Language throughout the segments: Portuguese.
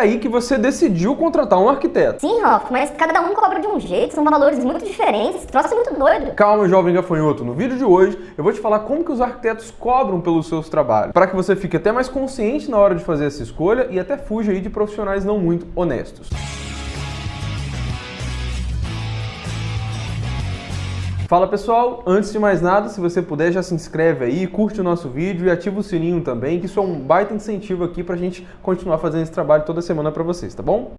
aí que você decidiu contratar um arquiteto. Sim, Hoff, mas cada um cobra de um jeito, são valores muito diferentes, esse troço é muito doido. Calma, jovem gafanhoto, no vídeo de hoje eu vou te falar como que os arquitetos cobram pelos seus trabalhos, para que você fique até mais consciente na hora de fazer essa escolha e até fuja aí de profissionais não muito honestos. Fala pessoal, antes de mais nada, se você puder já se inscreve aí, curte o nosso vídeo e ativa o sininho também, que isso é um baita incentivo aqui pra gente continuar fazendo esse trabalho toda semana pra vocês, tá bom?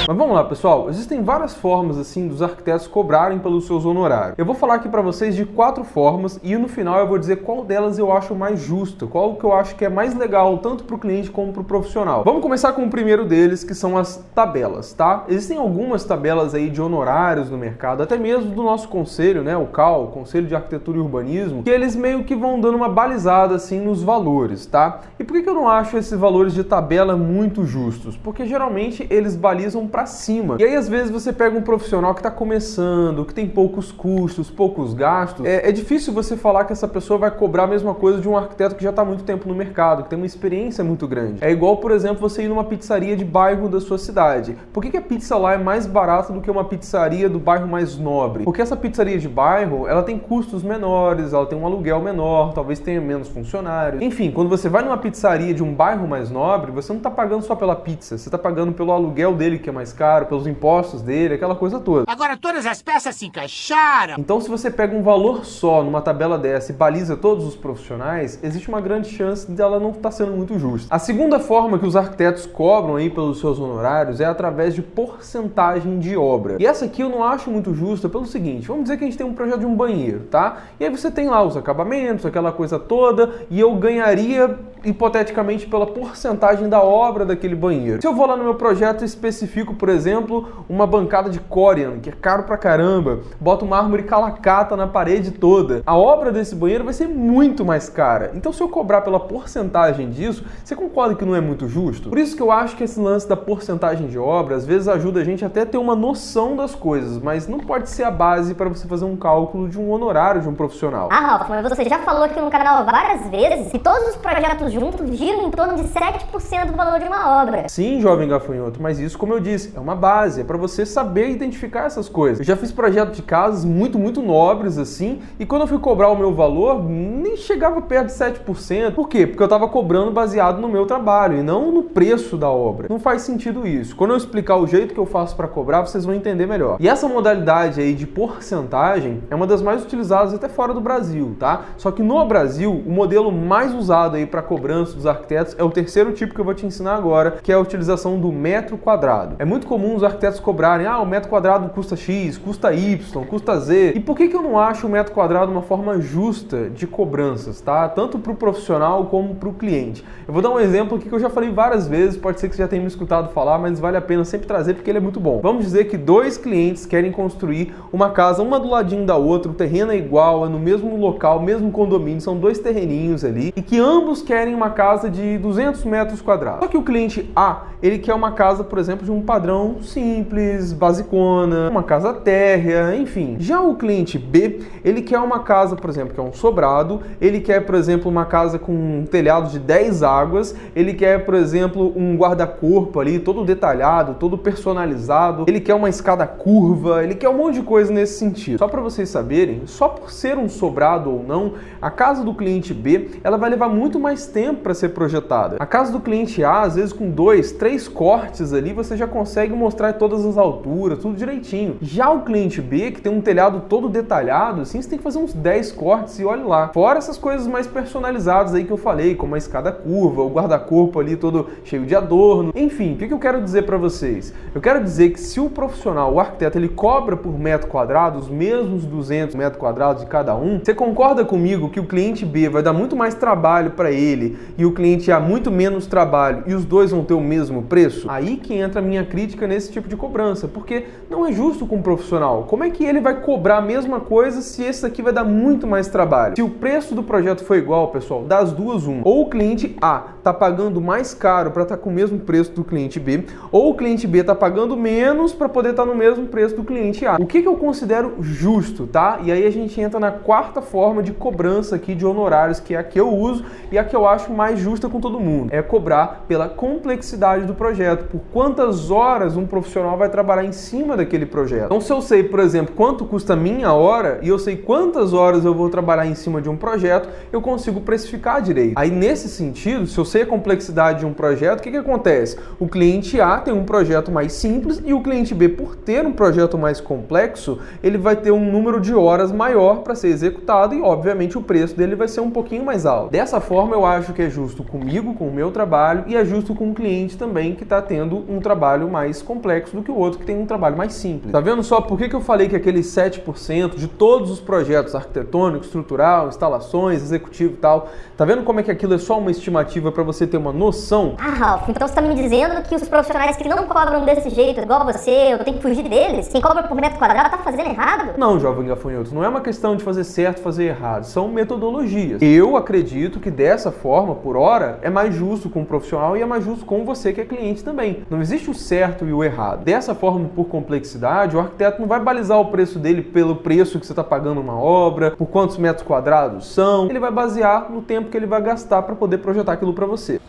Mas vamos lá, pessoal. Existem várias formas, assim, dos arquitetos cobrarem pelos seus honorários. Eu vou falar aqui pra vocês de 4 formas e no final eu vou dizer qual delas eu acho mais justa, qual que eu acho que é mais legal, tanto pro cliente como pro profissional. Vamos começar com o primeiro deles, que são as tabelas, tá? Existem algumas tabelas aí de honorários no mercado, até mesmo do nosso conselho, né, o CAL, Conselho de Arquitetura e Urbanismo, que eles meio que vão dando uma balizada, assim, nos valores, tá? E por que eu não acho esses valores de tabela muito justos? Porque geralmente eles balizam pra cima. E aí, às vezes, você pega um profissional que está começando, que tem poucos custos, poucos gastos. É difícil você falar que essa pessoa vai cobrar a mesma coisa de um arquiteto que já está há muito tempo no mercado, que tem uma experiência muito grande. É igual, por exemplo, você ir numa pizzaria de bairro da sua cidade. Por que a pizza lá é mais barata do que uma pizzaria do bairro mais nobre? Porque essa pizzaria de bairro, ela tem custos menores, ela tem um aluguel menor, talvez tenha menos funcionários. Enfim, quando você vai numa pizzaria de um bairro mais nobre, você não está pagando só pela pizza, você está pagando pelo aluguel dele, que é mais caro, pelos impostos dele, aquela coisa toda. Agora todas as peças se encaixaram. Então, se você pega um valor só numa tabela dessa e baliza todos os profissionais, existe uma grande chance dela não estar sendo muito justa. A segunda forma que os arquitetos cobram aí pelos seus honorários é através de porcentagem de obra. E essa aqui eu não acho muito justa pelo seguinte, vamos dizer que a gente tem um projeto de um banheiro, tá? E aí você tem lá os acabamentos, aquela coisa toda, e eu ganharia hipoteticamente pela porcentagem da obra daquele banheiro. Se eu vou lá no meu projeto e especifico, por exemplo, uma bancada de Corian, que é caro pra caramba, boto mármore calacata na parede toda, a obra desse banheiro vai ser muito mais cara. Então, se eu cobrar pela porcentagem disso, você concorda que não é muito justo? Por isso que eu acho que esse lance da porcentagem de obra, às vezes ajuda a gente até a ter uma noção das coisas, mas não pode ser a base para você fazer um cálculo de um honorário de um profissional. Ah, Ralf, mas você já falou aqui no canal várias vezes que todos os projetos juntos giram em torno de 7% do valor de uma obra. Sim, jovem gafanhoto, mas isso, como eu disse, é uma base, é para você saber identificar essas coisas. Eu já fiz projeto de casas muito nobres assim, e quando eu fui cobrar o meu valor, nem chegava perto de 7%. Por quê? Porque eu estava cobrando baseado no meu trabalho e não no preço da obra. Não faz sentido isso. Quando eu explicar o jeito que eu faço para cobrar, vocês vão entender melhor. E essa modalidade aí de porcentagem é uma das mais utilizadas até fora do Brasil, tá? Só que no Brasil, o modelo mais usado aí para cobrança dos arquitetos é o terceiro tipo que eu vou te ensinar agora, que é a utilização do metro quadrado. É muito comum os arquitetos cobrarem, o metro quadrado custa X, custa Y, custa Z. E por que eu não acho o metro quadrado uma forma justa de cobranças, tá? Tanto para o profissional como para o cliente. Eu vou dar um exemplo aqui que eu já falei várias vezes, pode ser que você já tenha me escutado falar, mas vale a pena sempre trazer porque ele é muito bom. Vamos dizer que 2 clientes querem construir uma casa, uma do ladinho da outra, o terreno é igual, é no mesmo local, mesmo condomínio, são 2 terreninhos ali, e que ambos querem uma casa de 200 metros quadrados. Só que o cliente A, ele quer uma casa, por exemplo, de um padrão simples, basicona, uma casa térrea, enfim. Já o cliente B, ele quer uma casa, por exemplo, que é um sobrado, ele quer, por exemplo, uma casa com um telhado de 10 águas, ele quer, por exemplo, um guarda-corpo ali, todo detalhado, todo personalizado, ele quer uma escada curva, ele quer um monte de coisa nesse sentido. Só para vocês saberem, só por ser um sobrado ou não, a casa do cliente B, ela vai levar muito mais tempo para ser projetada. A casa do cliente A, às vezes com 2, 3 cortes ali, você já consegue mostrar todas as alturas, tudo direitinho. Já o cliente B, que tem um telhado todo detalhado, assim, você tem que fazer uns 10 cortes e olha lá. Fora essas coisas mais personalizadas aí que eu falei, como a escada curva, o guarda-corpo ali todo cheio de adorno. Enfim, o que eu quero dizer para vocês? Eu quero dizer que se o profissional, o arquiteto, ele cobra por metro quadrado, os mesmos 200 metros quadrados de cada um, você concorda comigo que o cliente B vai dar muito mais trabalho para ele e o cliente A muito menos trabalho e os dois vão ter o mesmo preço? Aí que entra a minha crítica nesse tipo de cobrança, porque não é justo com o profissional. Como é que ele vai cobrar a mesma coisa se esse aqui vai dar muito mais trabalho? Se o preço do projeto for igual, pessoal, das duas, ou o cliente A está pagando mais caro para estar com o mesmo preço do cliente B, ou o cliente B está pagando menos para poder estar no mesmo preço do cliente A. O que eu considero justo, tá? E aí a gente entra na quarta forma de cobrança aqui de honorários, que é a que eu uso e a que eu acho acho mais justa com todo mundo. É cobrar pela complexidade do projeto, por quantas horas um profissional vai trabalhar em cima daquele projeto. Então, se eu sei, por exemplo, quanto custa a minha hora e eu sei quantas horas eu vou trabalhar em cima de um projeto, eu consigo precificar direito. Aí, nesse sentido, se eu sei a complexidade de um projeto, o que acontece? O cliente A tem um projeto mais simples e o cliente B, por ter um projeto mais complexo, ele vai ter um número de horas maior para ser executado e, obviamente, o preço dele vai ser um pouquinho mais alto. Dessa forma, eu acho que é justo comigo, com o meu trabalho, e é justo com o cliente também, que está tendo um trabalho mais complexo do que o outro, que tem um trabalho mais simples. Tá vendo só por que eu falei que aqueles 7% de todos os projetos arquitetônico, estrutural, instalações, executivo e tal, tá vendo como é que aquilo é só uma estimativa para você ter uma noção? Ah, Ralf, então você tá me dizendo que os profissionais que não cobram desse jeito, igual você, eu tenho que fugir deles? Quem cobra por metro quadrado tá fazendo errado? Não, jovem gafanhoto, não é uma questão de fazer certo, fazer errado, são metodologias. Eu acredito que dessa forma, por hora, é mais justo com o profissional e é mais justo com você que é cliente também. Não existe o certo e o errado. Dessa forma, por complexidade, o arquiteto não vai balizar o preço dele pelo preço que você está pagando uma obra, por quantos metros quadrados são. Ele vai basear no tempo que ele vai gastar para poder projetar aquilo para você.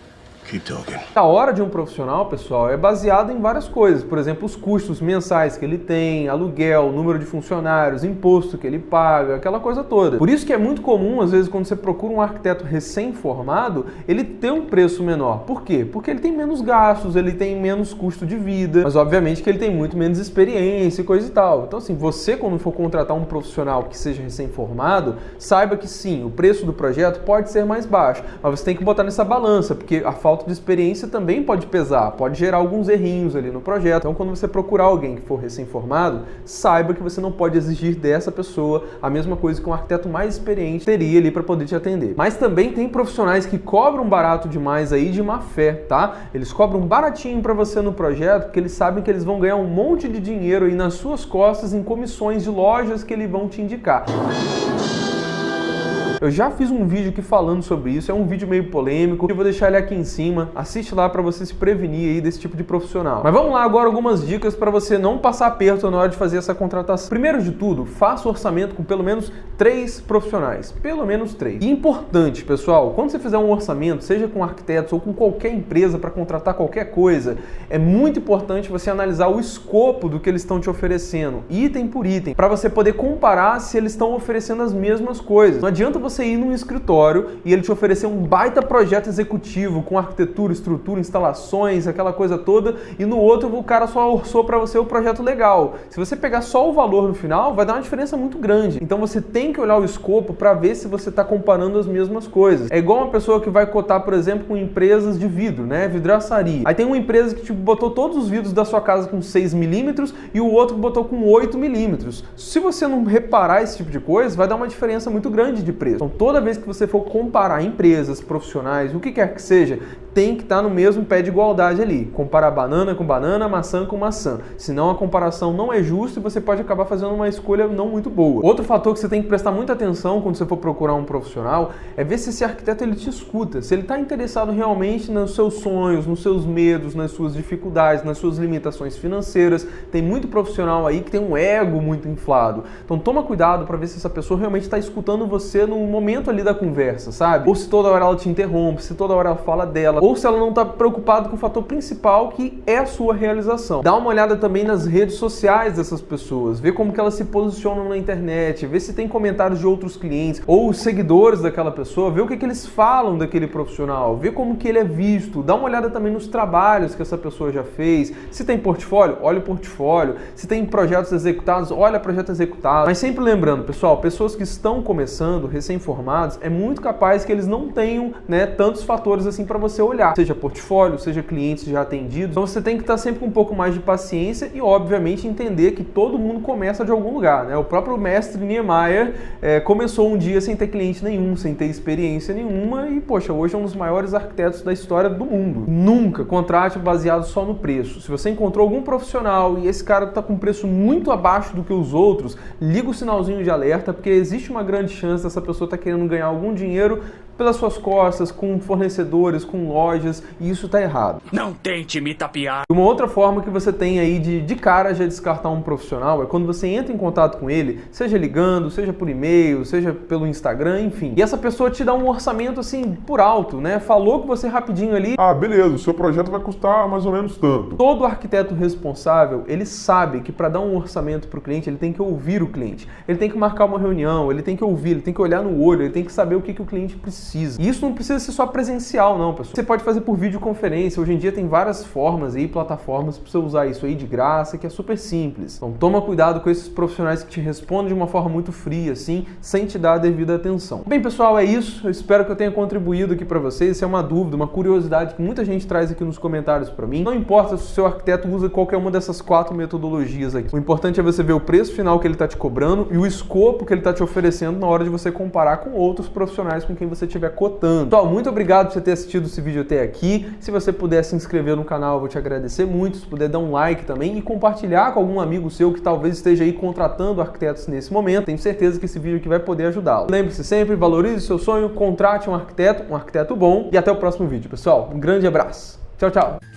A hora de um profissional, pessoal, é baseada em várias coisas. Por exemplo, os custos mensais que ele tem, aluguel, número de funcionários, imposto que ele paga, aquela coisa toda. Por isso que é muito comum, às vezes, quando você procura um arquiteto recém-formado, ele ter um preço menor. Por quê? Porque ele tem menos gastos, ele tem menos custo de vida, mas obviamente que ele tem muito menos experiência e coisa e tal. Então, assim, você, quando for contratar um profissional que seja recém-formado, saiba que sim, o preço do projeto pode ser mais baixo, mas você tem que botar nessa balança, porque a falta de experiência também pode pesar, pode gerar alguns errinhos ali no projeto. Então, quando você procurar alguém que for recém-formado, saiba que você não pode exigir dessa pessoa a mesma coisa que um arquiteto mais experiente teria ali para poder te atender. Mas também tem profissionais que cobram barato demais aí de má fé, tá? Eles cobram baratinho para você no projeto porque eles sabem que eles vão ganhar um monte de dinheiro aí nas suas costas em comissões de lojas que eles vão te indicar. Eu já fiz um vídeo aqui falando sobre isso, é um vídeo meio polêmico, eu vou deixar ele aqui em cima, assiste lá para você se prevenir aí desse tipo de profissional. Mas vamos lá agora algumas dicas para você não passar aperto na hora de fazer essa contratação. Primeiro de tudo, faça o orçamento com pelo menos 3 profissionais, pelo menos 3. E importante, pessoal, quando você fizer um orçamento, seja com arquitetos ou com qualquer empresa para contratar qualquer coisa, é muito importante você analisar o escopo do que eles estão te oferecendo, item por item, para você poder comparar se eles estão oferecendo as mesmas coisas. Não adianta você ir num escritório e ele te oferecer um baita projeto executivo com arquitetura, estrutura, instalações, aquela coisa toda, e no outro o cara só orçou para você o projeto legal. Se você pegar só o valor no final, vai dar uma diferença muito grande. Então você tem que olhar o escopo para ver se você está comparando as mesmas coisas. É igual uma pessoa que vai cotar, por exemplo, com empresas de vidro, né? Vidraçaria. Aí tem uma empresa que tipo, botou todos os vidros da sua casa com 6 milímetros e o outro botou com 8 milímetros. Se você não reparar esse tipo de coisa, vai dar uma diferença muito grande de preço. Então, toda vez que você for comparar empresas, profissionais, o que quer que seja, tem que estar no mesmo pé de igualdade ali. Comparar banana com banana, maçã com maçã. Senão a comparação não é justa e você pode acabar fazendo uma escolha não muito boa. Outro fator que você tem que prestar muita atenção quando você for procurar um profissional é ver se esse arquiteto ele te escuta, se ele está interessado realmente nos seus sonhos, nos seus medos, nas suas dificuldades, nas suas limitações financeiras. Tem muito profissional aí que tem um ego muito inflado. Então toma cuidado para ver se essa pessoa realmente está escutando você no momento ali da conversa, sabe? Ou se toda hora ela te interrompe, se toda hora ela fala dela, ou se ela não está preocupada com o fator principal que é a sua realização. Dá uma olhada também nas redes sociais dessas pessoas, vê como que elas se posicionam na internet, vê se tem comentários de outros clientes ou seguidores daquela pessoa, vê o que eles falam daquele profissional, vê como que ele é visto, dá uma olhada também nos trabalhos que essa pessoa já fez, se tem portfólio, olha o portfólio, se tem projetos executados, olha projeto executado. Mas sempre lembrando, pessoal, pessoas que estão começando, recém-formados, é muito capaz que eles não tenham, né, tantos fatores assim para você olhar, seja portfólio, seja clientes já atendidos. Então você tem que estar sempre com um pouco mais de paciência e, obviamente, entender que todo mundo começa de algum lugar, né? O próprio mestre Niemeyer começou um dia sem ter cliente nenhum, sem ter experiência nenhuma e, poxa, hoje é um dos maiores arquitetos da história do mundo. Nunca contrate baseado só no preço. Se você encontrou algum profissional e esse cara está com preço muito abaixo do que os outros, liga o sinalzinho de alerta, porque existe uma grande chance dessa pessoa estar querendo ganhar algum dinheiro pelas suas costas, com fornecedores, com lojas, e isso tá errado. Não tente me tapear. Uma outra forma que você tem aí de cara já descartar um profissional é quando você entra em contato com ele, seja ligando, seja por e-mail, seja pelo Instagram, enfim. E essa pessoa te dá um orçamento assim por alto, né? Falou com você rapidinho ali. Ah, beleza, o seu projeto vai custar mais ou menos tanto. Todo arquiteto responsável, ele sabe que para dar um orçamento para o cliente, ele tem que ouvir o cliente. Ele tem que marcar uma reunião, ele tem que ouvir, ele tem que olhar no olho, ele tem que saber o que o cliente precisa. E isso não precisa ser só presencial, não, pessoal. Você pode fazer por videoconferência. Hoje em dia tem várias formas aí, plataformas para você usar isso aí de graça, que é super simples. Então toma cuidado com esses profissionais que te respondem de uma forma muito fria, assim, sem te dar a devida atenção. Bem, pessoal, é isso. Eu espero que eu tenha contribuído aqui para vocês. Se é uma dúvida, uma curiosidade que muita gente traz aqui nos comentários para mim. Não importa se o seu arquiteto usa qualquer uma dessas 4 metodologias aqui. O importante é você ver o preço final que ele está te cobrando e o escopo que ele está te oferecendo na hora de você comparar com outros profissionais com quem você estiver cotando. Pessoal, muito obrigado por você ter assistido esse vídeo até aqui. Se você puder se inscrever no canal, eu vou te agradecer muito. Se puder dar um like também e compartilhar com algum amigo seu que talvez esteja aí contratando arquitetos nesse momento. Tenho certeza que esse vídeo aqui vai poder ajudá-lo. Lembre-se sempre, valorize o seu sonho, contrate um arquiteto bom e até o próximo vídeo, pessoal. Um grande abraço. Tchau, tchau.